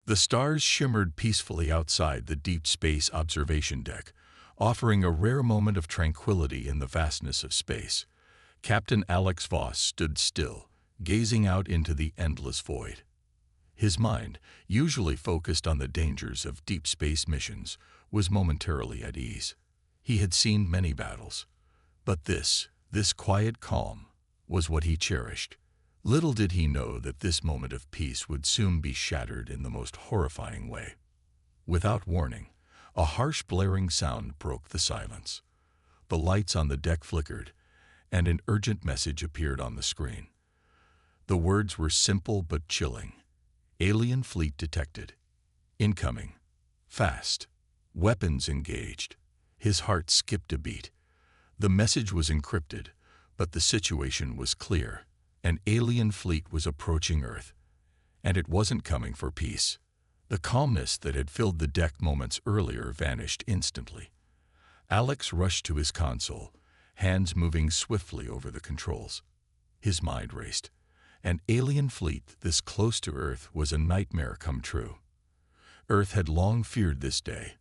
The stars shimmered peacefully outside the deep space observation deck, offering a rare moment of tranquility in the vastness of space. Captain Alex Voss stood still, gazing out into the endless void. His mind, usually focused on the dangers of deep space missions, was momentarily at ease. He had seen many battles, but this quiet calm, was what he cherished. Little did he know that this moment of peace would soon be shattered in the most horrifying way. Without warning, a harsh blaring sound broke the silence. The lights on the deck flickered, and an urgent message appeared on the screen. The words were simple but chilling. Alien fleet detected. Incoming. Fast. Weapons engaged. His heart skipped a beat. The message was encrypted, but the situation was clear. An alien fleet was approaching Earth, and it wasn't coming for peace. The calmness that had filled the deck moments earlier vanished instantly. Alex rushed to his console, hands moving swiftly over the controls. His mind raced. An alien fleet this close to Earth was a nightmare come true. Earth had long feared this day,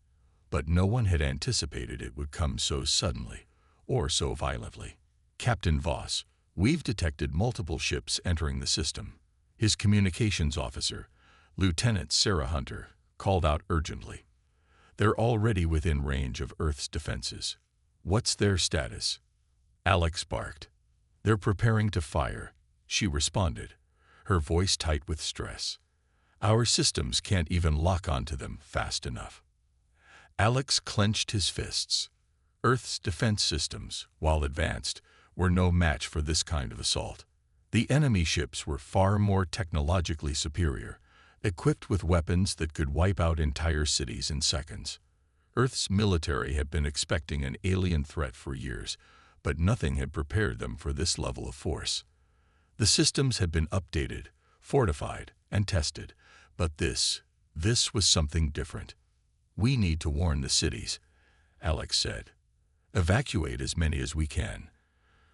but no one had anticipated it would come so suddenly, or so violently. Captain Voss, we've detected multiple ships entering the system. His communications officer, Lieutenant Sarah Hunter, called out urgently. They're already within range of Earth's defenses. What's their status? Alex barked. They're preparing to fire, she responded, her voice tight with stress. Our systems can't even lock onto them fast enough. Alex clenched his fists. Earth's defense systems, while advanced, were no match for this kind of assault. The enemy ships were far more technologically superior, equipped with weapons that could wipe out entire cities in seconds. Earth's military had been expecting an alien threat for years, but nothing had prepared them for this level of force. The systems had been updated, fortified, and tested, but this was something different. We need to warn the cities, Alex said. Evacuate as many as we can.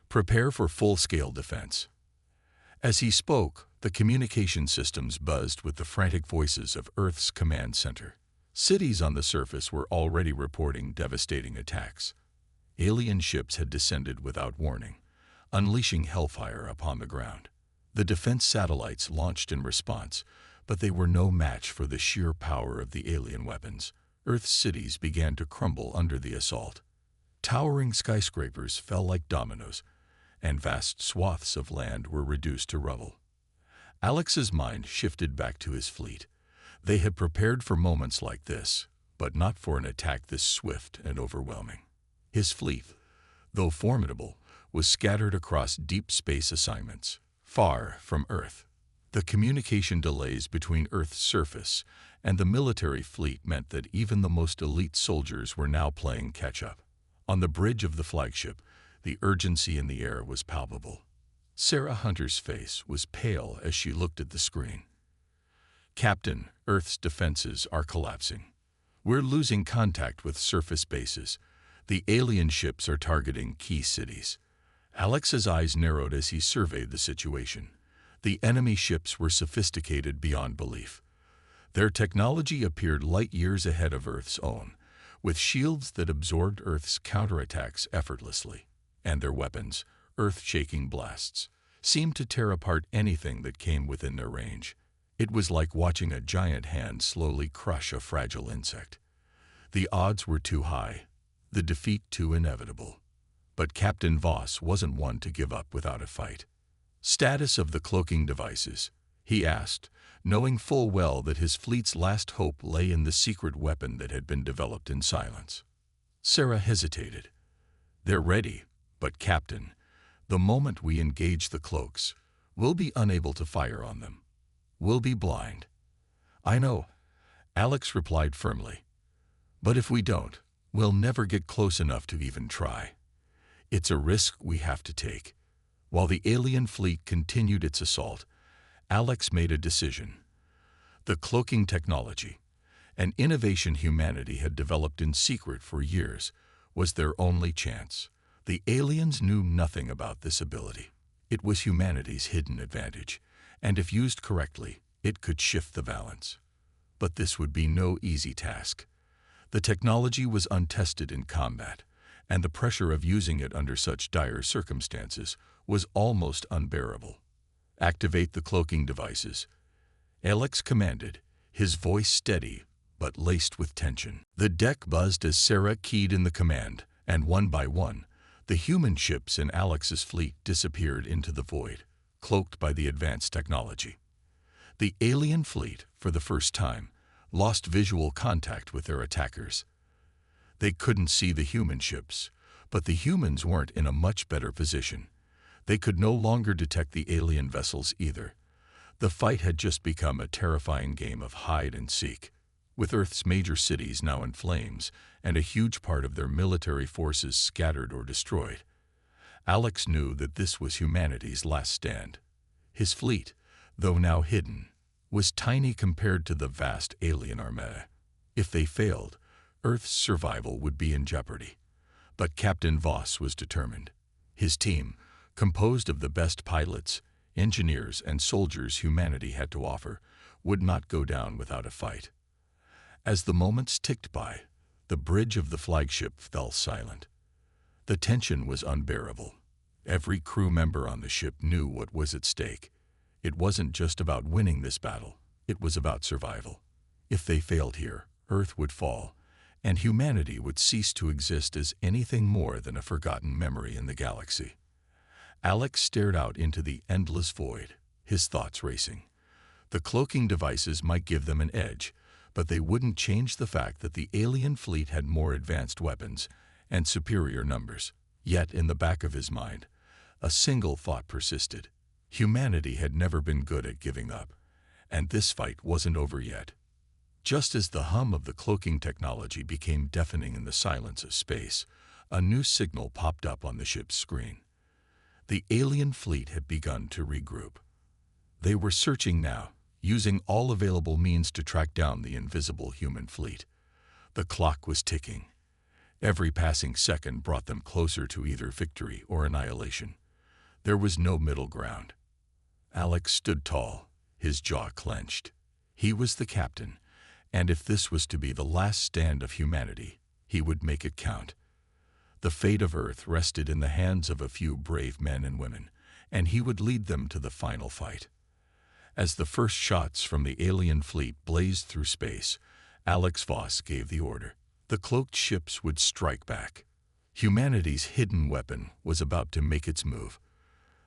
Prepare for full-scale defense. As he spoke, the communication systems buzzed with the frantic voices of Earth's command center. Cities on the surface were already reporting devastating attacks. Alien ships had descended without warning, unleashing hellfire upon the ground. The defense satellites launched in response, but they were no match for the sheer power of the alien weapons. Earth's cities began to crumble under the assault. Towering skyscrapers fell like dominoes, and vast swaths of land were reduced to rubble. Alex's mind shifted back to his fleet. They had prepared for moments like this, but not for an attack this swift and overwhelming. His fleet, though formidable, was scattered across deep space assignments, far from Earth. The communication delays between Earth's surface and the military fleet meant that even the most elite soldiers were now playing catch-up. On the bridge of the flagship, the urgency in the air was palpable. Sarah Hunter's face was pale as she looked at the screen. Captain, Earth's defenses are collapsing. We're losing contact with surface bases. The alien ships are targeting key cities. Alex's eyes narrowed as he surveyed the situation. The enemy ships were sophisticated beyond belief. Their technology appeared light years ahead of Earth's own, with shields that absorbed Earth's counterattacks effortlessly. And their weapons, earth-shaking blasts, seemed to tear apart anything that came within their range. It was like watching a giant hand slowly crush a fragile insect. The odds were too high, the defeat too inevitable. But Captain Voss wasn't one to give up without a fight. Status of the cloaking devices, he asked, knowing full well that his fleet's last hope lay in the secret weapon that had been developed in silence. Sarah hesitated. They're ready, but Captain, the moment we engage the cloaks, we'll be unable to fire on them. We'll be blind. I know, Alex replied firmly. But if we don't, we'll never get close enough to even try. It's a risk we have to take. While the alien fleet continued its assault, Alex made a decision. The cloaking technology, an innovation humanity had developed in secret for years, was their only chance. The aliens knew nothing about this ability. It was humanity's hidden advantage, and if used correctly, it could shift the balance. But this would be no easy task. The technology was untested in combat, and the pressure of using it under such dire circumstances was almost unbearable. "Activate the cloaking devices," Alex commanded, his voice steady but laced with tension. The deck buzzed as Sarah keyed in the command, and one by one, the human ships in Alex's fleet disappeared into the void, cloaked by the advanced technology. The alien fleet, for the first time, lost visual contact with their attackers. They couldn't see the human ships, but the humans weren't in a much better position. They could no longer detect the alien vessels either. The fight had just become a terrifying game of hide and seek. With Earth's major cities now in flames and a huge part of their military forces scattered or destroyed, Alex knew that this was humanity's last stand. His fleet, though now hidden, was tiny compared to the vast alien armada. If they failed, Earth's survival would be in jeopardy. But Captain Voss was determined. His team, composed of the best pilots, engineers, and soldiers humanity had to offer, would not go down without a fight. As the moments ticked by, the bridge of the flagship fell silent. The tension was unbearable. Every crew member on the ship knew what was at stake. It wasn't just about winning this battle, it was about survival. If they failed here, Earth would fall, and humanity would cease to exist as anything more than a forgotten memory in the galaxy. Alex stared out into the endless void, his thoughts racing. The cloaking devices might give them an edge, but they wouldn't change the fact that the alien fleet had more advanced weapons and superior numbers. Yet in the back of his mind, a single thought persisted. Humanity had never been good at giving up, and this fight wasn't over yet. Just as the hum of the cloaking technology became deafening in the silence of space, a new signal popped up on the ship's screen. The alien fleet had begun to regroup. They were searching now, using all available means to track down the invisible human fleet. The clock was ticking. Every passing second brought them closer to either victory or annihilation. There was no middle ground. Alex stood tall, his jaw clenched. He was the captain, and if this was to be the last stand of humanity, he would make it count. The fate of Earth rested in the hands of a few brave men and women, and he would lead them to the final fight. As the first shots from the alien fleet blazed through space, Alex Voss gave the order. The cloaked ships would strike back. Humanity's hidden weapon was about to make its move.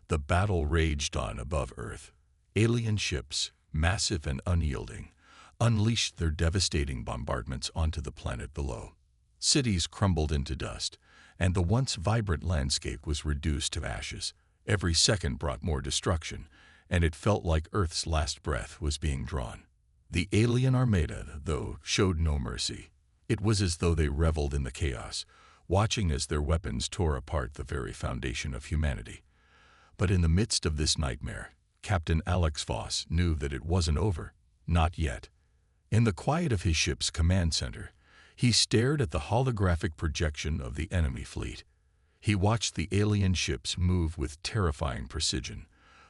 The battle raged on above Earth. Alien ships, massive and unyielding, unleashed their devastating bombardments onto the planet below. Cities crumbled into dust, and the once vibrant landscape was reduced to ashes. Every second brought more destruction, and it felt like Earth's last breath was being drawn. The alien armada, though, showed no mercy. It was as though they reveled in the chaos, watching as their weapons tore apart the very foundation of humanity. But in the midst of this nightmare, Captain Alex Voss knew that it wasn't over. Not yet. In the quiet of his ship's command center, he stared at the holographic projection of the enemy fleet. He watched the alien ships move with terrifying precision,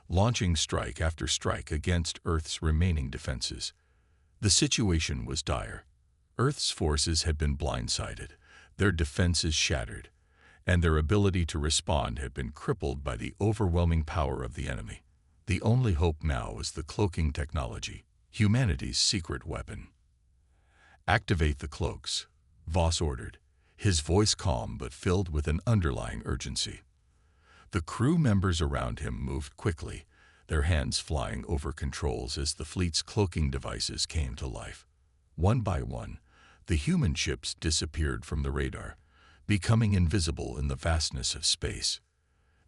launching strike after strike against Earth's remaining defenses. The situation was dire. Earth's forces had been blindsided, their defenses shattered, and their ability to respond had been crippled by the overwhelming power of the enemy. The only hope now was the cloaking technology, humanity's secret weapon. "Activate the cloaks," Voss ordered, his voice calm but filled with an underlying urgency. The crew members around him moved quickly, their hands flying over controls as the fleet's cloaking devices came to life. One by one, the human ships disappeared from the radar, becoming invisible in the vastness of space.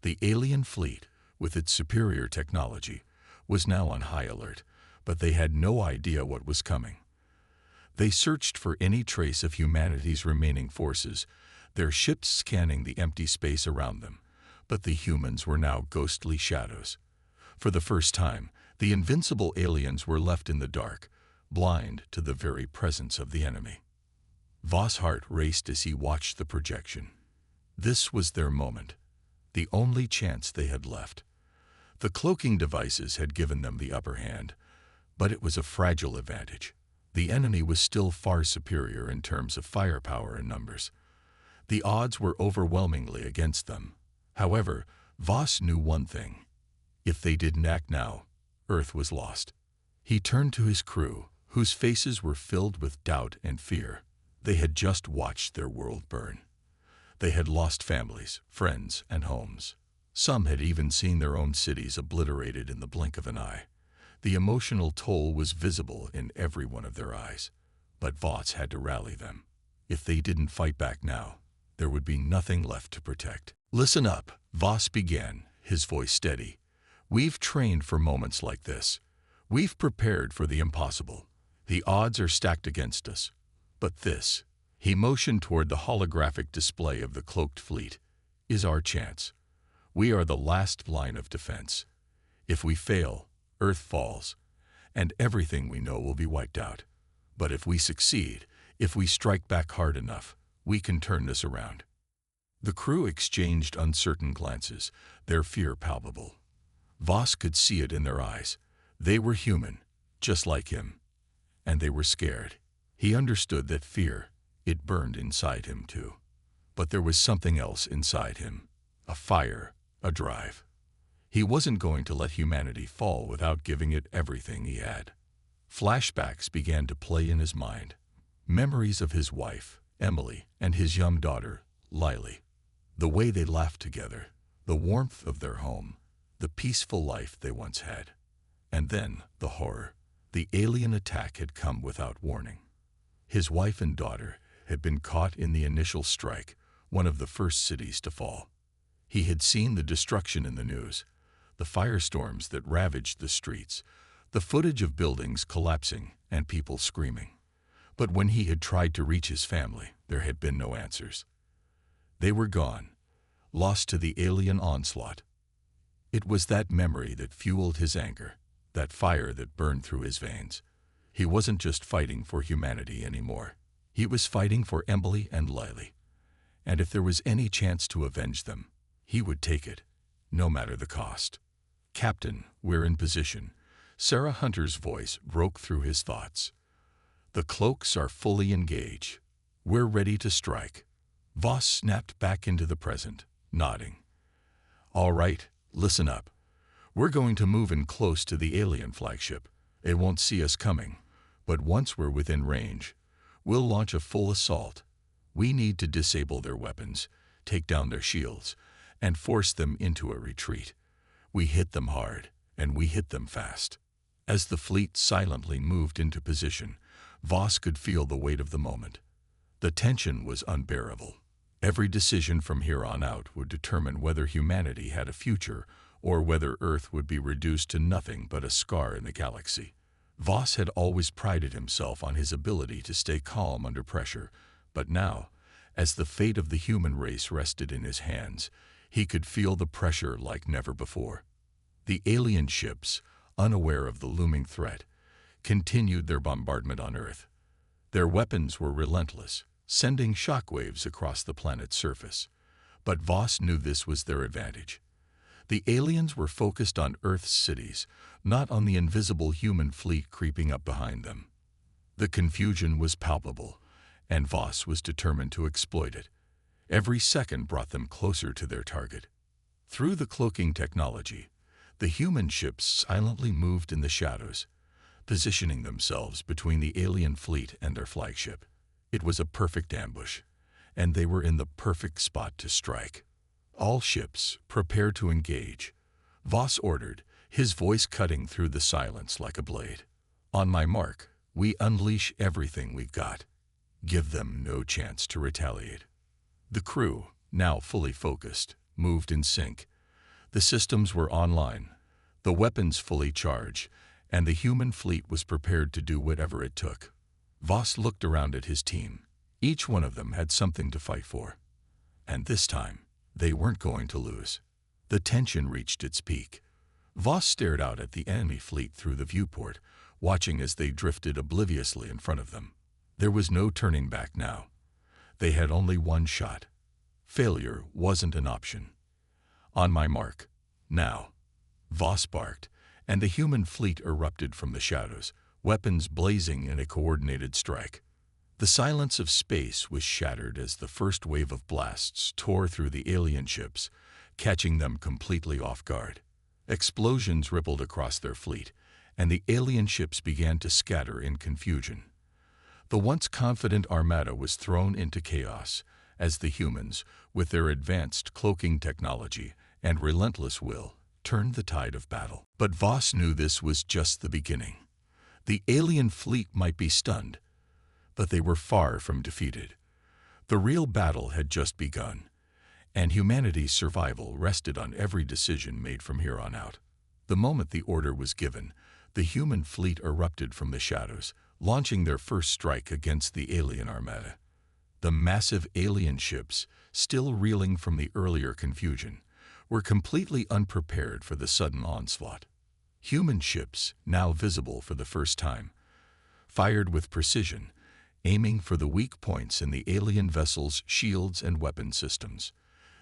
The alien fleet, with its superior technology, was now on high alert, but they had no idea what was coming. They searched for any trace of humanity's remaining forces, their ships scanning the empty space around them, but the humans were now ghostly shadows. For the first time, the invincible aliens were left in the dark, blind to the very presence of the enemy. Voss' heart raced as he watched the projection. This was their moment, the only chance they had left. The cloaking devices had given them the upper hand, but it was a fragile advantage. The enemy was still far superior in terms of firepower and numbers. The odds were overwhelmingly against them. However, Voss knew one thing. If they didn't act now, Earth was lost. He turned to his crew, whose faces were filled with doubt and fear. They had just watched their world burn. They had lost families, friends, and homes. Some had even seen their own cities obliterated in the blink of an eye. The emotional toll was visible in every one of their eyes. But Voss had to rally them. If they didn't fight back now, there would be nothing left to protect. "Listen up," Voss began, his voice steady. "We've trained for moments like this. We've prepared for the impossible. The odds are stacked against us. But this," he motioned toward the holographic display of the cloaked fleet, "is our chance. We are the last line of defense. If we fail, Earth falls, and everything we know will be wiped out. But if we succeed, if we strike back hard enough, we can turn this around." The crew exchanged uncertain glances, their fear palpable. Voss could see it in their eyes. They were human, just like him. And they were scared. He understood that fear, it burned inside him too. But there was something else inside him. A fire, a drive. He wasn't going to let humanity fall without giving it everything he had. Flashbacks began to play in his mind. Memories of his wife, Emily, and his young daughter, Lily. The way they laughed together, the warmth of their home, the peaceful life they once had. And then the horror. The alien attack had come without warning. His wife and daughter had been caught in the initial strike, one of the first cities to fall. He had seen the destruction in the news, the firestorms that ravaged the streets, the footage of buildings collapsing and people screaming. But when he had tried to reach his family, there had been no answers. They were gone, lost to the alien onslaught. It was that memory that fueled his anger, that fire that burned through his veins. He wasn't just fighting for humanity anymore. He was fighting for Emily and Lily. And if there was any chance to avenge them, he would take it, no matter the cost. "Captain, we're in position." Sarah Hunter's voice broke through his thoughts. "The cloaks are fully engaged. We're ready to strike." Voss snapped back into the present, nodding. "All right, listen up. We're going to move in close to the alien flagship. It won't see us coming, but once we're within range, we'll launch a full assault. We need to disable their weapons, take down their shields, and force them into a retreat. We hit them hard, and we hit them fast." As the fleet silently moved into position, Voss could feel the weight of the moment. The tension was unbearable. Every decision from here on out would determine whether humanity had a future or whether Earth would be reduced to nothing but a scar in the galaxy. Voss had always prided himself on his ability to stay calm under pressure, but now, as the fate of the human race rested in his hands, he could feel the pressure like never before. The alien ships, unaware of the looming threat, continued their bombardment on Earth. Their weapons were relentless, sending shockwaves across the planet's surface. But Voss knew this was their advantage. The aliens were focused on Earth's cities, not on the invisible human fleet creeping up behind them. The confusion was palpable, and Voss was determined to exploit it. Every second brought them closer to their target. Through the cloaking technology, the human ships silently moved in the shadows, positioning themselves between the alien fleet and their flagship. It was a perfect ambush, and they were in the perfect spot to strike. "All ships, prepare to engage," Voss ordered, his voice cutting through the silence like a blade. "On my mark, we unleash everything we've got. Give them no chance to retaliate." The crew, now fully focused, moved in sync. The systems were online, the weapons fully charged, and the human fleet was prepared to do whatever it took. Voss looked around at his team. Each one of them had something to fight for. And this time, they weren't going to lose. The tension reached its peak. Voss stared out at the enemy fleet through the viewport, watching as they drifted obliviously in front of them. There was no turning back now. They had only one shot. Failure wasn't an option. "On my mark. Now." Voss barked, and the human fleet erupted from the shadows, weapons blazing in a coordinated strike. The silence of space was shattered as the first wave of blasts tore through the alien ships, catching them completely off guard. Explosions rippled across their fleet, and the alien ships began to scatter in confusion. The once confident armada was thrown into chaos as the humans, with their advanced cloaking technology and relentless will, turned the tide of battle. But Voss knew this was just the beginning. The alien fleet might be stunned, but they were far from defeated. The real battle had just begun, and humanity's survival rested on every decision made from here on out. The moment the order was given, the human fleet erupted from the shadows, launching their first strike against the alien armada. The massive alien ships, still reeling from the earlier confusion, were completely unprepared for the sudden onslaught. Human ships, now visible for the first time, fired with precision, aiming for the weak points in the alien vessel's shields and weapon systems.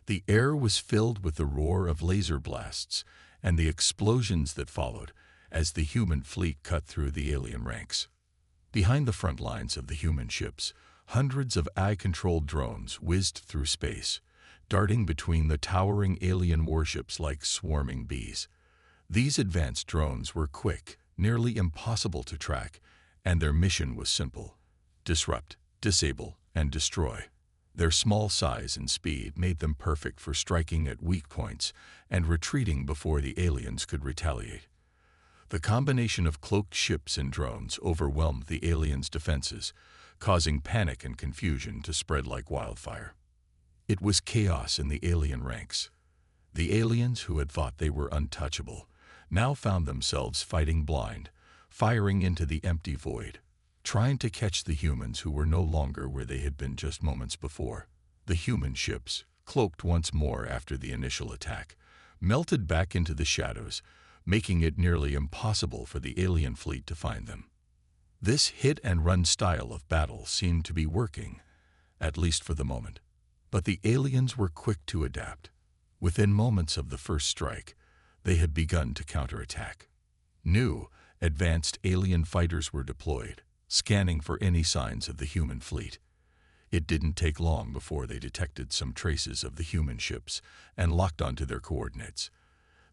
The air was filled with the roar of laser blasts and the explosions that followed as the human fleet cut through the alien ranks. Behind the front lines of the human ships, hundreds of AI-controlled drones whizzed through space, darting between the towering alien warships like swarming bees. These advanced drones were quick, nearly impossible to track, and their mission was simple: disrupt, disable, and destroy. Their small size and speed made them perfect for striking at weak points and retreating before the aliens could retaliate. The combination of cloaked ships and drones overwhelmed the aliens' defenses, causing panic and confusion to spread like wildfire. It was chaos in the alien ranks. The aliens who had thought they were untouchable now found themselves fighting blind, firing into the empty void, trying to catch the humans who were no longer where they had been just moments before. The human ships, cloaked once more after the initial attack, melted back into the shadows, making it nearly impossible for the alien fleet to find them. This hit-and-run style of battle seemed to be working, at least for the moment. But the aliens were quick to adapt. Within moments of the first strike, they had begun to counterattack. New, advanced alien fighters were deployed, scanning for any signs of the human fleet. It didn't take long before they detected some traces of the human ships and locked onto their coordinates.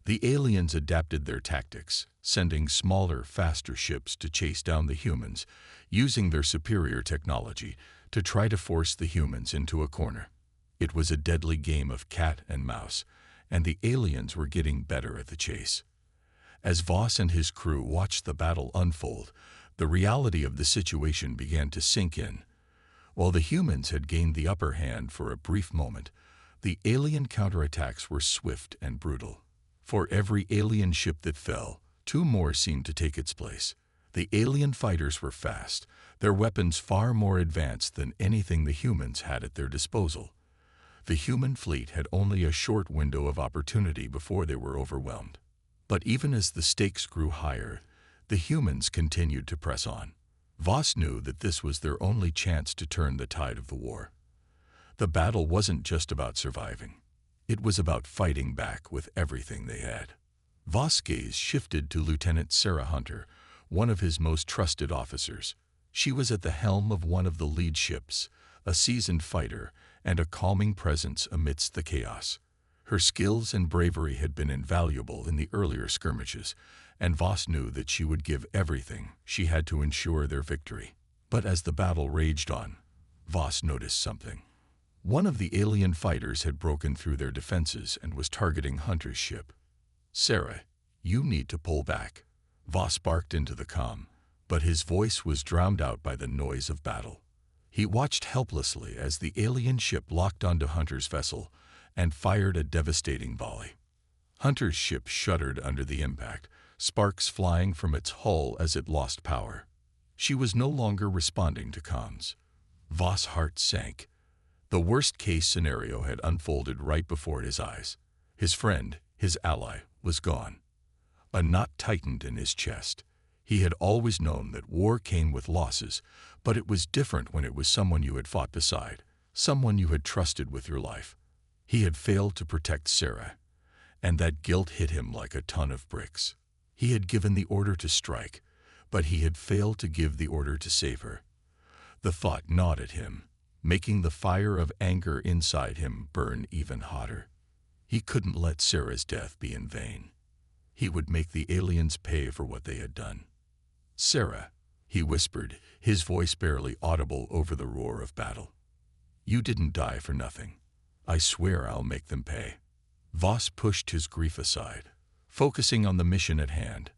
The aliens adapted their tactics, sending smaller, faster ships to chase down the humans, using their superior technology to try to force the humans into a corner. It was a deadly game of cat and mouse, and the aliens were getting better at the chase. As Voss and his crew watched the battle unfold, the reality of the situation began to sink in. While the humans had gained the upper hand for a brief moment, the alien counterattacks were swift and brutal. For every alien ship that fell, two more seemed to take its place. The alien fighters were fast, their weapons far more advanced than anything the humans had at their disposal. The human fleet had only a short window of opportunity before they were overwhelmed. But even as the stakes grew higher, the humans continued to press on. Voss knew that this was their only chance to turn the tide of the war. The battle wasn't just about surviving. It was about fighting back with everything they had. Voss' gaze shifted to Lieutenant Sarah Hunter, one of his most trusted officers. She was at the helm of one of the lead ships, a seasoned fighter and a calming presence amidst the chaos. Her skills and bravery had been invaluable in the earlier skirmishes, and Voss knew that she would give everything she had to ensure their victory. But as the battle raged on, Voss noticed something. One of the alien fighters had broken through their defenses and was targeting Hunter's ship. "Sarah, you need to pull back," Voss barked into the comm, but his voice was drowned out by the noise of battle. He watched helplessly as the alien ship locked onto Hunter's vessel and fired a devastating volley. Hunter's ship shuddered under the impact, sparks flying from its hull as it lost power. She was no longer responding to comms. Voss' heart sank. The worst-case scenario had unfolded right before his eyes. His friend, his ally, was gone. A knot tightened in his chest. He had always known that war came with losses, but it was different when it was someone you had fought beside, someone you had trusted with your life. He had failed to protect Sarah, and that guilt hit him like a ton of bricks. He had given the order to strike, but he had failed to give the order to save her. The thought gnawed at him, making the fire of anger inside him burn even hotter. He couldn't let Sarah's death be in vain. He would make the aliens pay for what they had done. "Sarah," he whispered, his voice barely audible over the roar of battle. "You didn't die for nothing. I swear I'll make them pay." Voss pushed his grief aside, focusing on the mission at hand.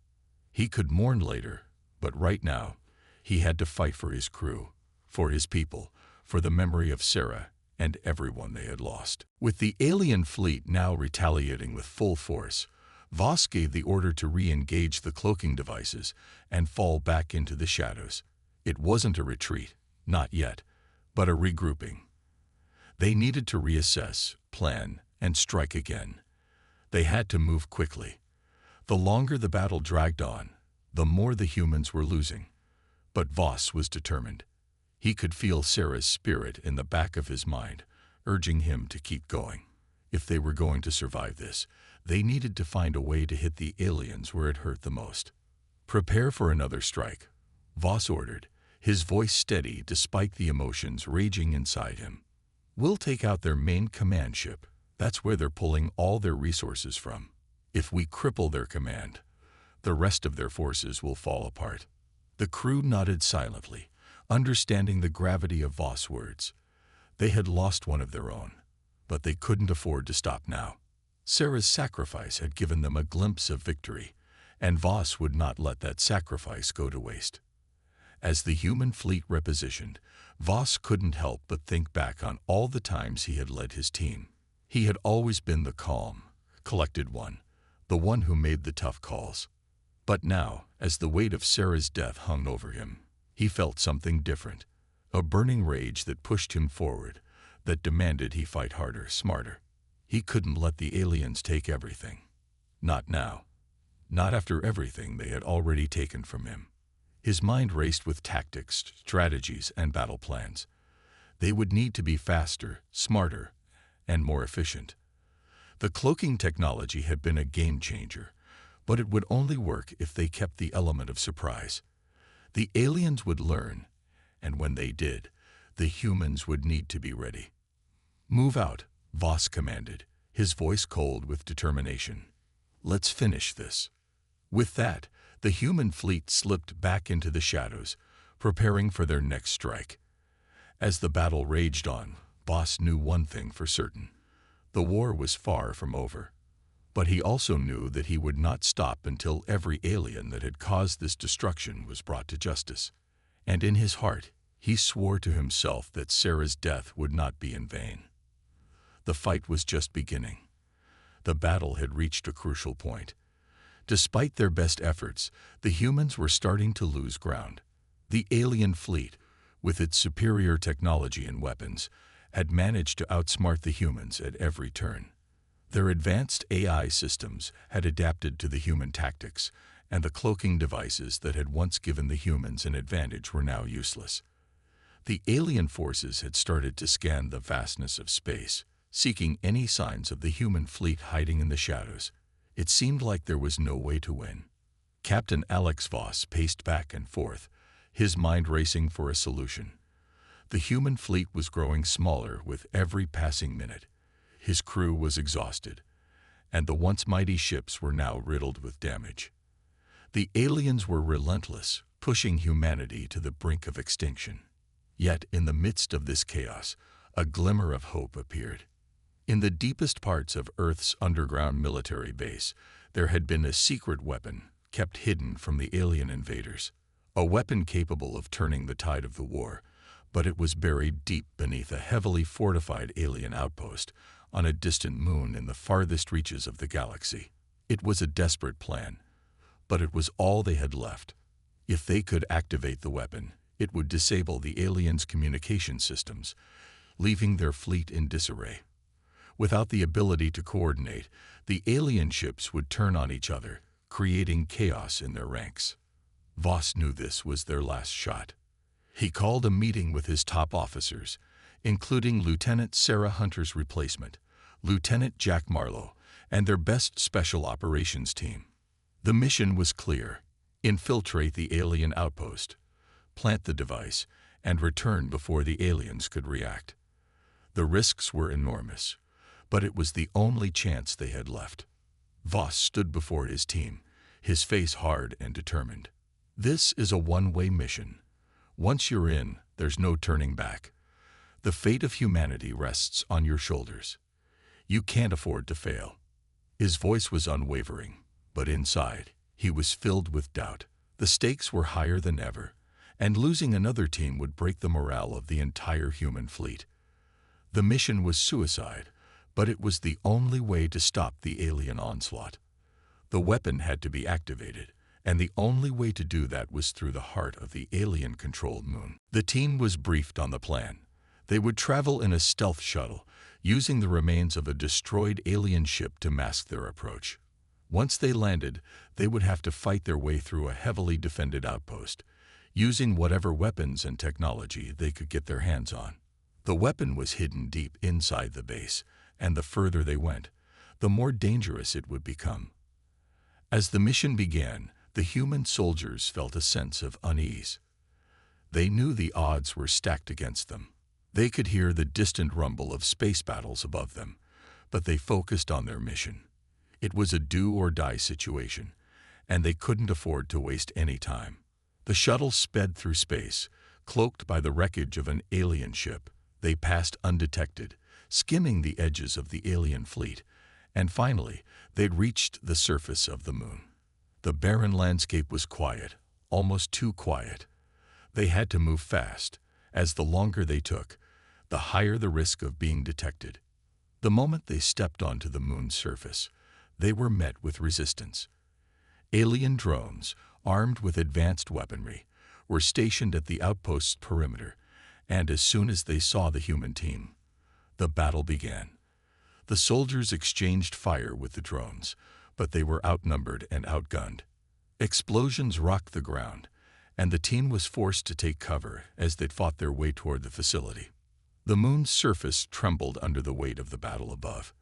He could mourn later, but right now, he had to fight for his crew, for his people, for the memory of Sarah and everyone they had lost. With the alien fleet now retaliating with full force, Voss gave the order to re-engage the cloaking devices and fall back into the shadows. It wasn't a retreat, not yet, but a regrouping. They needed to reassess, plan, and strike again. They had to move quickly. The longer the battle dragged on, the more the humans were losing. But Voss was determined. He could feel Sarah's spirit in the back of his mind, urging him to keep going. If they were going to survive this, they needed to find a way to hit the aliens where it hurt the most. "Prepare for another strike," Voss ordered, his voice steady despite the emotions raging inside him. "We'll take out their main command ship. That's where they're pulling all their resources from. If we cripple their command, the rest of their forces will fall apart." The crew nodded silently, understanding the gravity of Voss' words. They had lost one of their own, but they couldn't afford to stop now. Sarah's sacrifice had given them a glimpse of victory, and Voss would not let that sacrifice go to waste. As the human fleet repositioned, Voss couldn't help but think back on all the times he had led his team. He had always been the calm, collected one, the one who made the tough calls. But now, as the weight of Sarah's death hung over him, he felt something different, a burning rage that pushed him forward, that demanded he fight harder, smarter. He couldn't let the aliens take everything. Not now. Not after everything they had already taken from him. His mind raced with tactics, strategies, and battle plans. They would need to be faster, smarter, and more efficient. The cloaking technology had been a game changer, but it would only work if they kept the element of surprise. The aliens would learn, and when they did, the humans would need to be ready. "Move out," Voss commanded, his voice cold with determination. "Let's finish this." With that, the human fleet slipped back into the shadows, preparing for their next strike. As the battle raged on, Voss knew one thing for certain. The war was far from over. But he also knew that he would not stop until every alien that had caused this destruction was brought to justice. And in his heart, he swore to himself that Sarah's death would not be in vain. The fight was just beginning. The battle had reached a crucial point. Despite their best efforts, the humans were starting to lose ground. The alien fleet, with its superior technology and weapons, had managed to outsmart the humans at every turn. Their advanced AI systems had adapted to the human tactics, and the cloaking devices that had once given the humans an advantage were now useless. The alien forces had started to scan the vastness of space, seeking any signs of the human fleet hiding in the shadows. It seemed like there was no way to win. Captain Alex Voss paced back and forth, his mind racing for a solution. The human fleet was growing smaller with every passing minute. His crew was exhausted, and the once mighty ships were now riddled with damage. The aliens were relentless, pushing humanity to the brink of extinction. Yet, in the midst of this chaos, a glimmer of hope appeared. In the deepest parts of Earth's underground military base, there had been a secret weapon kept hidden from the alien invaders. A weapon capable of turning the tide of the war, but it was buried deep beneath a heavily fortified alien outpost on a distant moon in the farthest reaches of the galaxy. It was a desperate plan, but it was all they had left. If they could activate the weapon, it would disable the aliens' communication systems, leaving their fleet in disarray. Without the ability to coordinate, the alien ships would turn on each other, creating chaos in their ranks. Voss knew this was their last shot. He called a meeting with his top officers, including Lieutenant Sarah Hunter's replacement, Lieutenant Jack Marlowe, and their best special operations team. The mission was clear: infiltrate the alien outpost, plant the device, and return before the aliens could react. The risks were enormous, but it was the only chance they had left. Voss stood before his team, his face hard and determined. This is a one-way mission. Once you're in, there's no turning back. The fate of humanity rests on your shoulders. You can't afford to fail. His voice was unwavering, but inside, he was filled with doubt. The stakes were higher than ever, and losing another team would break the morale of the entire human fleet. The mission was suicide, but it was the only way to stop the alien onslaught. The weapon had to be activated, and the only way to do that was through the heart of the alien-controlled moon. The team was briefed on the plan. They would travel in a stealth shuttle, using the remains of a destroyed alien ship to mask their approach. Once they landed, they would have to fight their way through a heavily defended outpost, using whatever weapons and technology they could get their hands on. The weapon was hidden deep inside the base, and the further they went, the more dangerous it would become. As the mission began, the human soldiers felt a sense of unease. They knew the odds were stacked against them. They could hear the distant rumble of space battles above them, but they focused on their mission. It was a do-or-die situation, and they couldn't afford to waste any time. The shuttle sped through space, cloaked by the wreckage of an alien ship. They passed undetected, skimming the edges of the alien fleet, and finally, they'd reached the surface of the moon. The barren landscape was quiet, almost too quiet. They had to move fast, as the longer they took, the higher the risk of being detected. The moment they stepped onto the moon's surface, they were met with resistance. Alien drones, armed with advanced weaponry, were stationed at the outpost's perimeter, and as soon as they saw the human team, the battle began. The soldiers exchanged fire with the drones, but they were outnumbered and outgunned. Explosions rocked the ground, and the team was forced to take cover as they fought their way toward the facility. The moon's surface trembled under the weight of the battle above.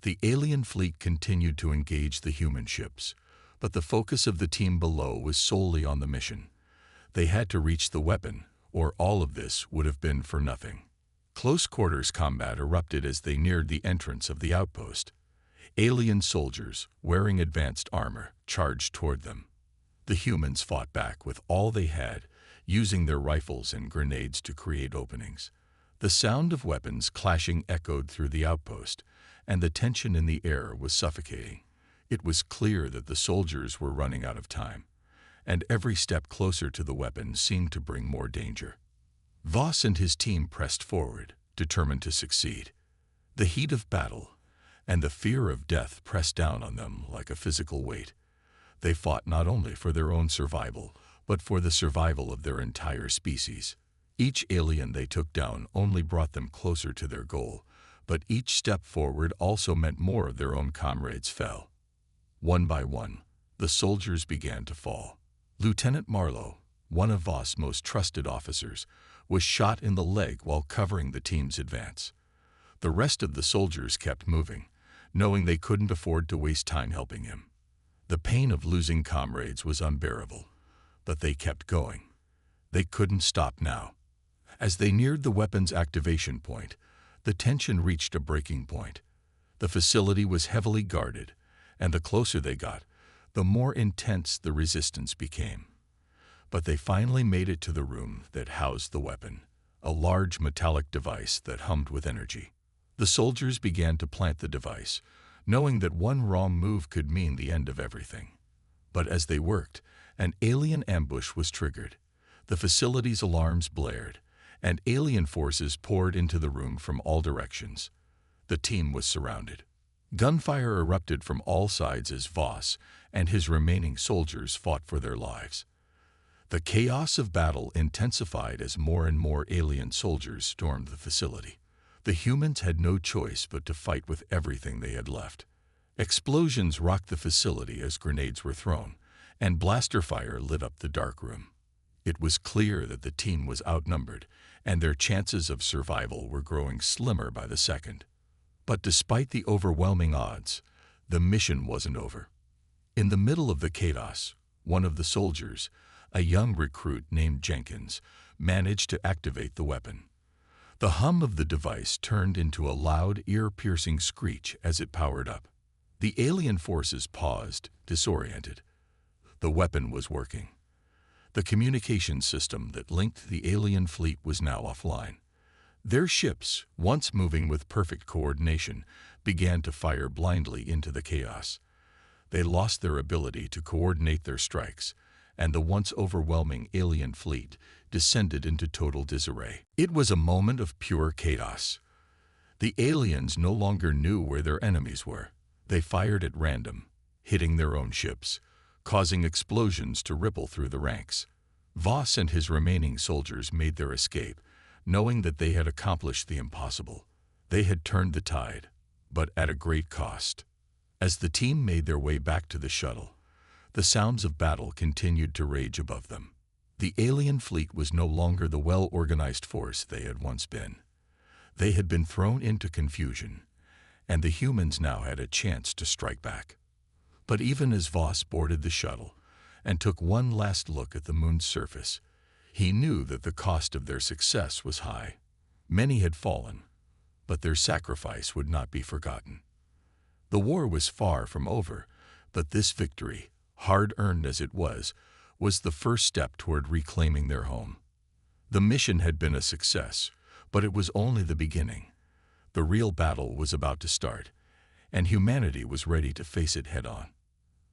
The alien fleet continued to engage the human ships, but the focus of the team below was solely on the mission. They had to reach the weapon, or all of this would have been for nothing. Close quarters combat erupted as they neared the entrance of the outpost. Alien soldiers, wearing advanced armor, charged toward them. The humans fought back with all they had, using their rifles and grenades to create openings. The sound of weapons clashing echoed through the outpost, and the tension in the air was suffocating. It was clear that the soldiers were running out of time, and every step closer to the weapon seemed to bring more danger. Voss and his team pressed forward, determined to succeed. The heat of battle and the fear of death pressed down on them like a physical weight. They fought not only for their own survival, but for the survival of their entire species. Each alien they took down only brought them closer to their goal, but each step forward also meant more of their own comrades fell. One by one, the soldiers began to fall. Lieutenant Marlowe, one of Voss' most trusted officers, was shot in the leg while covering the team's advance. The rest of the soldiers kept moving, knowing they couldn't afford to waste time helping him. The pain of losing comrades was unbearable, but they kept going. They couldn't stop now. As they neared the weapon's activation point, the tension reached a breaking point. The facility was heavily guarded, and the closer they got, the more intense the resistance became. But they finally made it to the room that housed the weapon, a large metallic device that hummed with energy. The soldiers began to plant the device, knowing that one wrong move could mean the end of everything. But as they worked, an alien ambush was triggered. The facility's alarms blared, and alien forces poured into the room from all directions. The team was surrounded. Gunfire erupted from all sides as Voss and his remaining soldiers fought for their lives. The chaos of battle intensified as more and more alien soldiers stormed the facility. The humans had no choice but to fight with everything they had left. Explosions rocked the facility as grenades were thrown, and blaster fire lit up the dark room. It was clear that the team was outnumbered, and their chances of survival were growing slimmer by the second. But despite the overwhelming odds, the mission wasn't over. In the middle of the chaos, One of the soldiers, a young recruit named Jenkins, managed to activate the weapon. The hum of the device turned into a loud, ear-piercing screech as it powered up. The alien forces paused, disoriented. The weapon was working. The communication system that linked the alien fleet was now offline. Their ships, once moving with perfect coordination, began to fire blindly into the chaos. They lost their ability to coordinate their strikes, and the once overwhelming alien fleet descended into total disarray. It was a moment of pure chaos. The aliens no longer knew where their enemies were. They fired at random, hitting their own ships, causing explosions to ripple through the ranks. Voss and his remaining soldiers made their escape, knowing that they had accomplished the impossible. They had turned the tide, but at a great cost. As the team made their way back to the shuttle, the sounds of battle continued to rage above them. The alien fleet was no longer the well-organized force they had once been. They had been thrown into confusion, and the humans now had a chance to strike back. But even as Voss boarded the shuttle and took one last look at the moon's surface, he knew that the cost of their success was high. Many had fallen, but their sacrifice would not be forgotten. The war was far from over, but this victory, hard-earned as it was the first step toward reclaiming their home. The mission had been a success, but it was only the beginning. The real battle was about to start, and humanity was ready to face it head-on.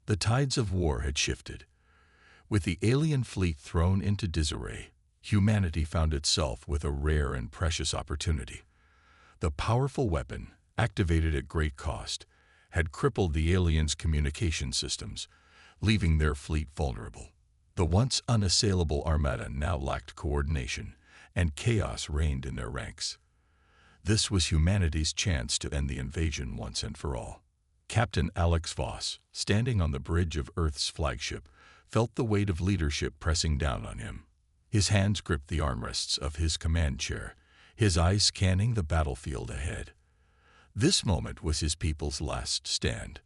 The tides of war had shifted. With the alien fleet thrown into disarray, humanity found itself with a rare and precious opportunity. The powerful weapon, activated at great cost, had crippled the aliens' communication systems, leaving their fleet vulnerable. The once unassailable armada now lacked coordination, and chaos reigned in their ranks. This was humanity's chance to end the invasion once and for all. Captain Alex Voss, standing on the bridge of Earth's flagship, felt the weight of leadership pressing down on him. His hands gripped the armrests of his command chair, his eyes scanning the battlefield ahead. This moment was his people's last stand.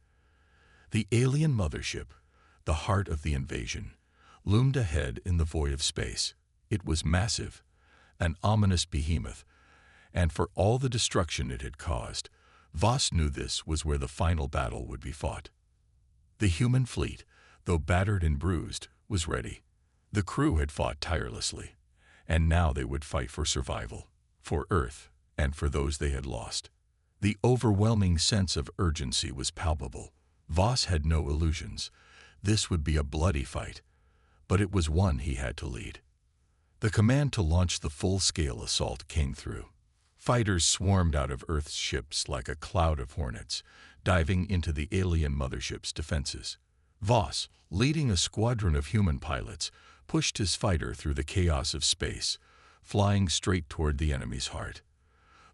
The alien mothership, the heart of the invasion, loomed ahead in the void of space. It was massive, an ominous behemoth, and for all the destruction it had caused, Voss knew this was where the final battle would be fought. The human fleet, though battered and bruised, was ready. The crew had fought tirelessly, and now they would fight for survival, for Earth, and for those they had lost. The overwhelming sense of urgency was palpable. Voss had no illusions. This would be a bloody fight, but it was one he had to lead. The command to launch the full-scale assault came through. Fighters swarmed out of Earth's ships like a cloud of hornets, diving into the alien mothership's defenses. Voss, leading a squadron of human pilots, pushed his fighter through the chaos of space, flying straight toward the enemy's heart.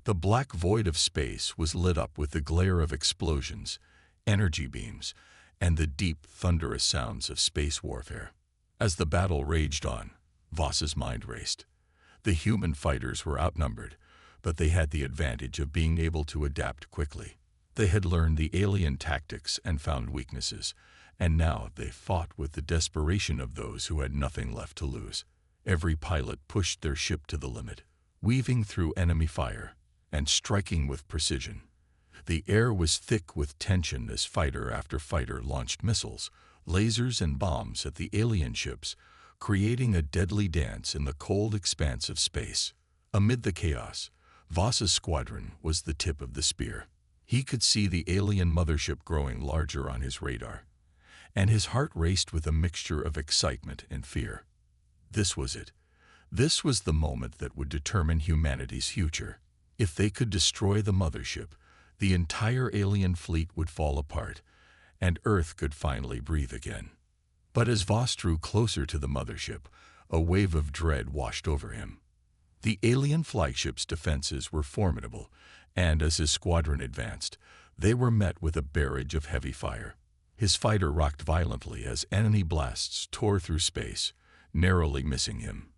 The black void of space was lit up with the glare of explosions, energy beams, and the deep, thunderous sounds of space warfare. As the battle raged on, Voss's mind raced. The human fighters were outnumbered, but they had the advantage of being able to adapt quickly. They had learned the alien tactics and found weaknesses, and now they fought with the desperation of those who had nothing left to lose. Every pilot pushed their ship to the limit, weaving through enemy fire and striking with precision. The air was thick with tension as fighter after fighter launched missiles, lasers, and bombs at the alien ships, creating a deadly dance in the cold expanse of space. Amid the chaos, Voss's squadron was the tip of the spear. He could see the alien mothership growing larger on his radar, and his heart raced with a mixture of excitement and fear. This was it. This was the moment that would determine humanity's future. If they could destroy the mothership, the entire alien fleet would fall apart, and Earth could finally breathe again. But as Voss drew closer to the mothership, a wave of dread washed over him. The alien flagship's defenses were formidable, and as his squadron advanced, they were met with a barrage of heavy fire. His fighter rocked violently as enemy blasts tore through space, narrowly missing him.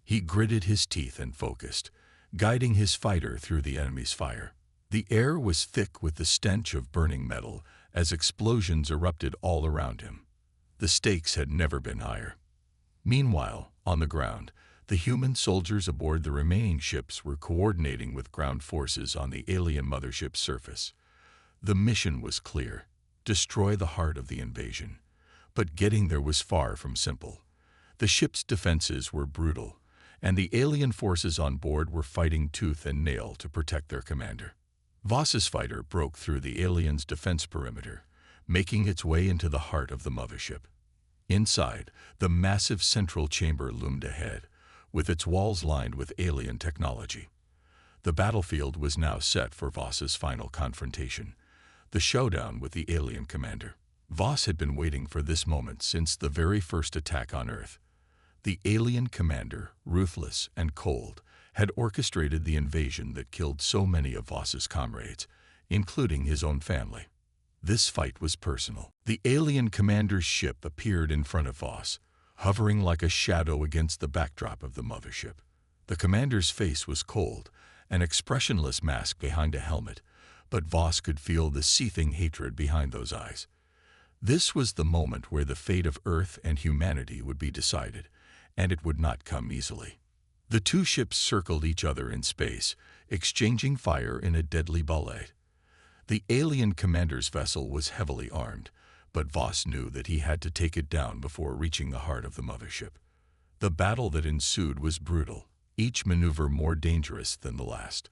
He gritted his teeth and focused, guiding his fighter through the enemy's fire. The air was thick with the stench of burning metal as explosions erupted all around him. The stakes had never been higher. Meanwhile, on the ground, the human soldiers aboard the remaining ships were coordinating with ground forces on the alien mothership's surface. The mission was clear: destroy the heart of the invasion. But getting there was far from simple. The ship's defenses were brutal, and the alien forces on board were fighting tooth and nail to protect their commander. Voss's fighter broke through the aliens' defense perimeter, making its way into the heart of the mothership. Inside, the massive central chamber loomed ahead, with its walls lined with alien technology. The battlefield was now set for Voss's final confrontation, the showdown with the alien commander. Voss had been waiting for this moment since the very first attack on Earth. The alien commander, ruthless and cold, had orchestrated the invasion that killed so many of Voss's comrades, including his own family. This fight was personal. The alien commander's ship appeared in front of Voss, hovering like a shadow against the backdrop of the mothership. The commander's face was cold, an expressionless mask behind a helmet, but Voss could feel the seething hatred behind those eyes. This was the moment where the fate of Earth and humanity would be decided, and it would not come easily. The two ships circled each other in space, exchanging fire in a deadly ballet. The alien commander's vessel was heavily armed, but Voss knew that he had to take it down before reaching the heart of the mothership. The battle that ensued was brutal, each maneuver more dangerous than the last.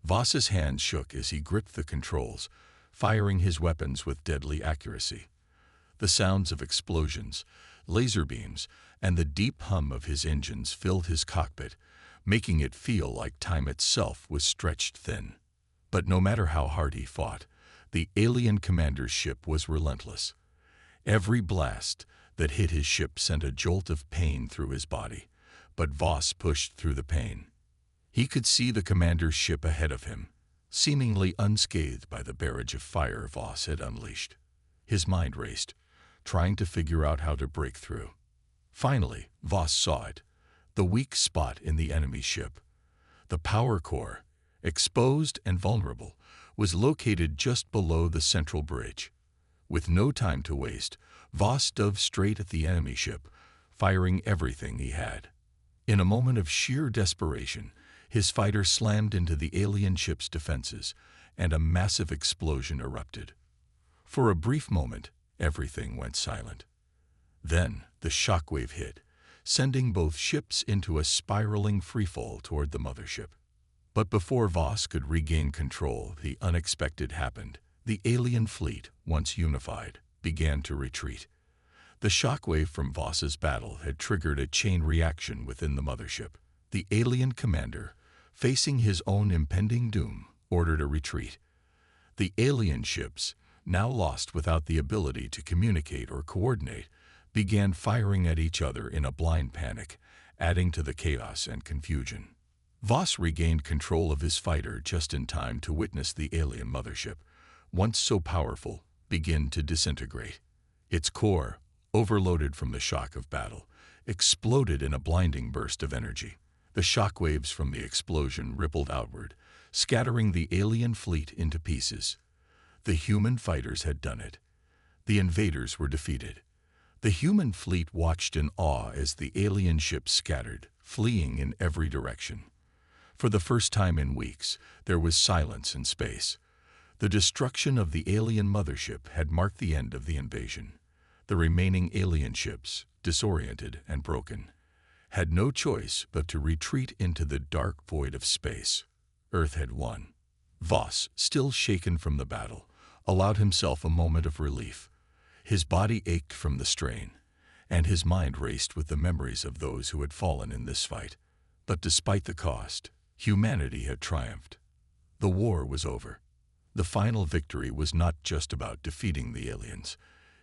Voss's hands shook as he gripped the controls, firing his weapons with deadly accuracy. The sounds of explosions, laser beams, and the deep hum of his engines filled his cockpit, making it feel like time itself was stretched thin. But no matter how hard he fought, the alien commander's ship was relentless. Every blast that hit his ship sent a jolt of pain through his body, but Voss pushed through the pain. He could see the commander's ship ahead of him, seemingly unscathed by the barrage of fire Voss had unleashed. His mind raced, trying to figure out how to break through. Finally, Voss saw it, the weak spot in the enemy ship. The power core, exposed and vulnerable, was located just below the central bridge. With no time to waste, Voss dove straight at the enemy ship, firing everything he had. In a moment of sheer desperation, his fighter slammed into the alien ship's defenses, and a massive explosion erupted. For a brief moment, everything went silent. Then the shockwave hit, sending both ships into a spiraling freefall toward the mothership. But before Voss could regain control, the unexpected happened. The alien fleet, once unified, began to retreat. The shockwave from Voss's battle had triggered a chain reaction within the mothership. The alien commander, facing his own impending doom, ordered a retreat. The alien ships, now lost without the ability to communicate or coordinate, began firing at each other in a blind panic, adding to the chaos and confusion. Voss regained control of his fighter just in time to witness the alien mothership, once so powerful, begin to disintegrate. Its core, overloaded from the shock of battle, exploded in a blinding burst of energy. The shockwaves from the explosion rippled outward, scattering the alien fleet into pieces. The human fighters had done it. The invaders were defeated. The human fleet watched in awe as the alien ships scattered, fleeing in every direction. For the first time in weeks, there was silence in space. The destruction of the alien mothership had marked the end of the invasion. The remaining alien ships, disoriented and broken, had no choice but to retreat into the dark void of space. Earth had won. Voss, still shaken from the battle, allowed himself a moment of relief. His body ached from the strain, and his mind raced with the memories of those who had fallen in this fight. But despite the cost, humanity had triumphed. The war was over. The final victory was not just about defeating the aliens.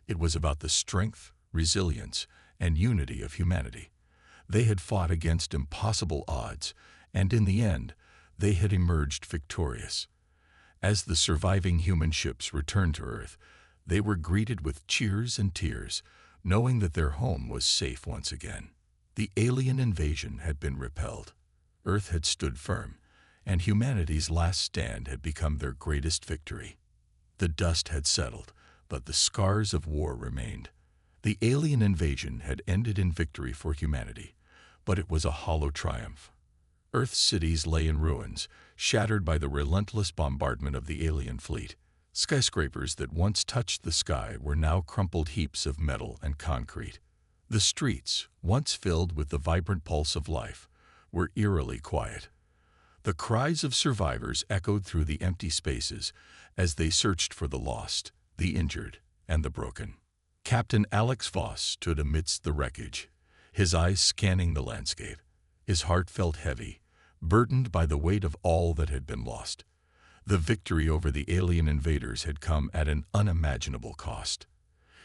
It was about the strength, resilience, and unity of humanity. They had fought against impossible odds, and in the end, they had emerged victorious. As the surviving human ships returned to Earth, they were greeted with cheers and tears, knowing that their home was safe once again. The alien invasion had been repelled. Earth had stood firm, and humanity's last stand had become their greatest victory. The dust had settled, but the scars of war remained. The alien invasion had ended in victory for humanity, but it was a hollow triumph. Earth's cities lay in ruins, shattered by the relentless bombardment of the alien fleet. Skyscrapers that once touched the sky were now crumpled heaps of metal and concrete. The streets, once filled with the vibrant pulse of life, were eerily quiet. The cries of survivors echoed through the empty spaces as they searched for the lost, the injured, and the broken. Captain Alex Voss stood amidst the wreckage, his eyes scanning the landscape. His heart felt heavy, burdened by the weight of all that had been lost. The victory over the alien invaders had come at an unimaginable cost.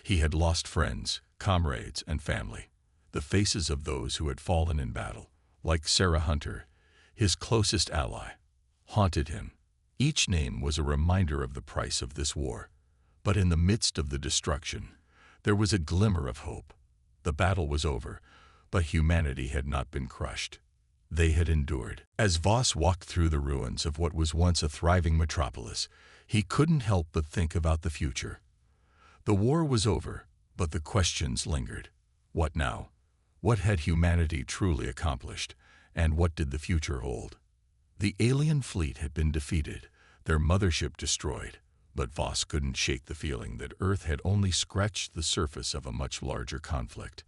He had lost friends, comrades, and family, the faces of those who had fallen in battle. Like Sarah Hunter, his closest ally, haunted him. Each name was a reminder of the price of this war. But in the midst of the destruction, there was a glimmer of hope. The battle was over, but humanity had not been crushed. They had endured. As Voss walked through the ruins of what was once a thriving metropolis, he couldn't help but think about the future. The war was over, but the questions lingered. What now? What had humanity truly accomplished, and what did the future hold? The alien fleet had been defeated, their mothership destroyed, but Voss couldn't shake the feeling that Earth had only scratched the surface of a much larger conflict.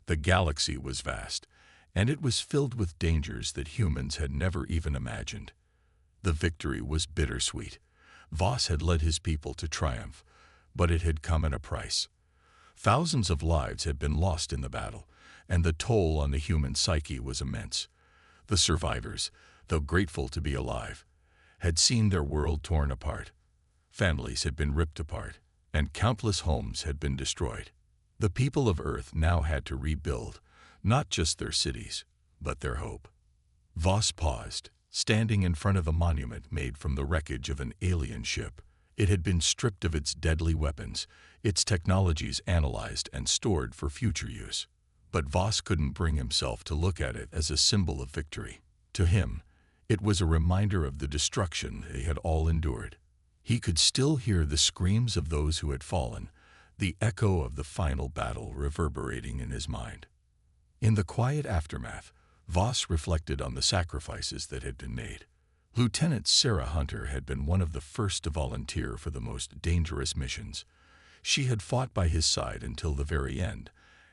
The galaxy was vast, and it was filled with dangers that humans had never even imagined. The victory was bittersweet. Voss had led his people to triumph, but it had come at a price. Thousands of lives had been lost in the battle, and the toll on the human psyche was immense. The survivors, though grateful to be alive, had seen their world torn apart. Families had been ripped apart, and countless homes had been destroyed. The people of Earth now had to rebuild, not just their cities, but their hope. Voss paused, standing in front of a monument made from the wreckage of an alien ship. It had been stripped of its deadly weapons, its technologies analyzed and stored for future use. But Voss couldn't bring himself to look at it as a symbol of victory. To him, it was a reminder of the destruction they had all endured. He could still hear the screams of those who had fallen, the echo of the final battle reverberating in his mind. In the quiet aftermath, Voss reflected on the sacrifices that had been made. Lieutenant Sarah Hunter had been one of the first to volunteer for the most dangerous missions. She had fought by his side until the very end,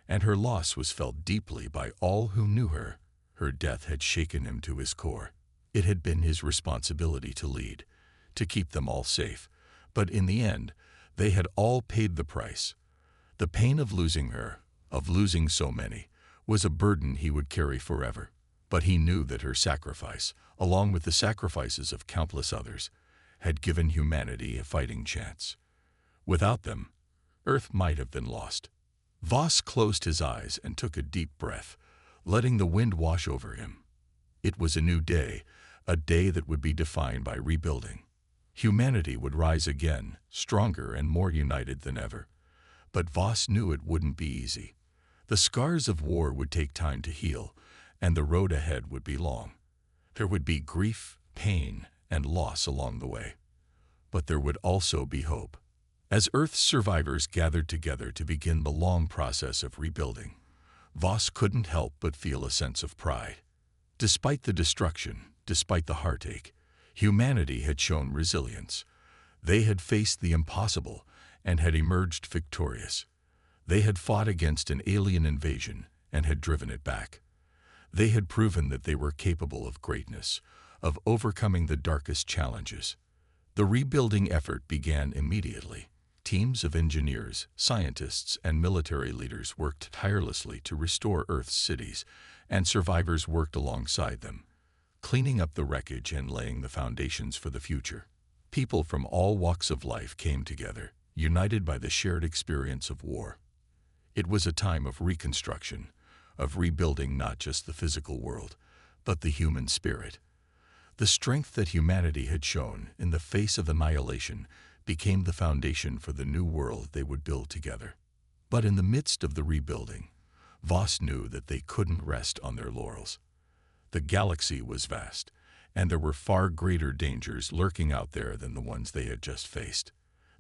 and her loss was felt deeply by all who knew her. Her death had shaken him to his core. It had been his responsibility to lead, to keep them all safe, but in the end, they had all paid the price. The pain of losing her, of losing so many, was a burden he would carry forever. But he knew that her sacrifice, along with the sacrifices of countless others, had given humanity a fighting chance. Without them, Earth might have been lost. Voss closed his eyes and took a deep breath, letting the wind wash over him. It was a new day, a day that would be defined by rebuilding. Humanity would rise again, stronger and more united than ever. But Voss knew it wouldn't be easy. The scars of war would take time to heal, and the road ahead would be long. There would be grief, pain, and loss along the way. But there would also be hope. As Earth's survivors gathered together to begin the long process of rebuilding, Voss couldn't help but feel a sense of pride. Despite the destruction, despite the heartache, humanity had shown resilience. They had faced the impossible and had emerged victorious. They had fought against an alien invasion and had driven it back. They had proven that they were capable of greatness, of overcoming the darkest challenges. The rebuilding effort began immediately. Teams of engineers, scientists, and military leaders worked tirelessly to restore Earth's cities, and survivors worked alongside them, cleaning up the wreckage and laying the foundations for the future. People from all walks of life came together, united by the shared experience of war. It was a time of reconstruction, of rebuilding not just the physical world, but the human spirit. The strength that humanity had shown in the face of annihilation became the foundation for the new world they would build together. But in the midst of the rebuilding, Voss knew that they couldn't rest on their laurels. The galaxy was vast, and there were far greater dangers lurking out there than the ones they had just faced.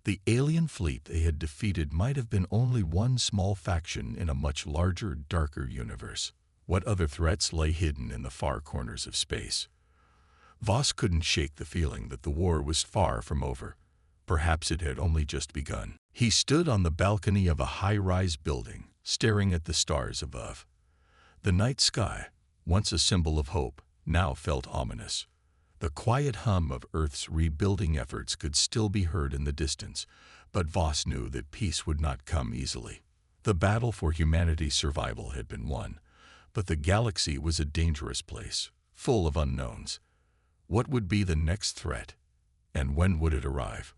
The alien fleet they had defeated might have been only one small faction in a much larger, darker universe. What other threats lay hidden in the far corners of space? Voss couldn't shake the feeling that the war was far from over. Perhaps it had only just begun. He stood on the balcony of a high-rise building, staring at the stars above. The night sky, once a symbol of hope, now felt ominous. The quiet hum of Earth's rebuilding efforts could still be heard in the distance, but Voss knew that peace would not come easily. The battle for humanity's survival had been won, but the galaxy was a dangerous place, full of unknowns. What would be the next threat, and when would it arrive?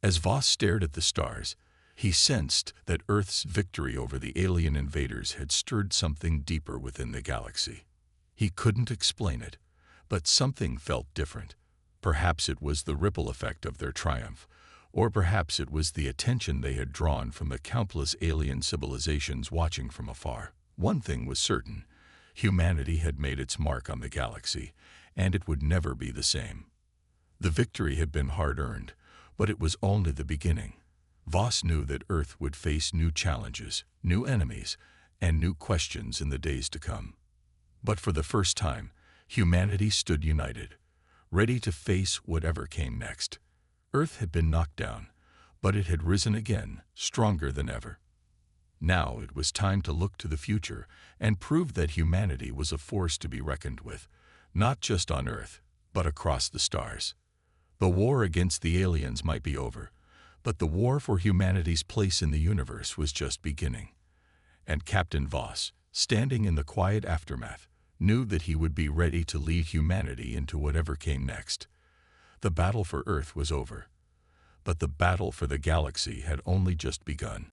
As Voss stared at the stars, he sensed that Earth's victory over the alien invaders had stirred something deeper within the galaxy. He couldn't explain it, but something felt different. Perhaps it was the ripple effect of their triumph, or perhaps it was the attention they had drawn from the countless alien civilizations watching from afar. One thing was certain: humanity had made its mark on the galaxy, and it would never be the same. The victory had been hard-earned, but it was only the beginning. Voss knew that Earth would face new challenges, new enemies, and new questions in the days to come. But for the first time, humanity stood united, ready to face whatever came next. Earth had been knocked down, but it had risen again, stronger than ever. Now it was time to look to the future and prove that humanity was a force to be reckoned with, not just on Earth, but across the stars. The war against the aliens might be over, but the war for humanity's place in the universe was just beginning. And Captain Voss, standing in the quiet aftermath, knew that he would be ready to lead humanity into whatever came next. The battle for Earth was over, but the battle for the galaxy had only just begun.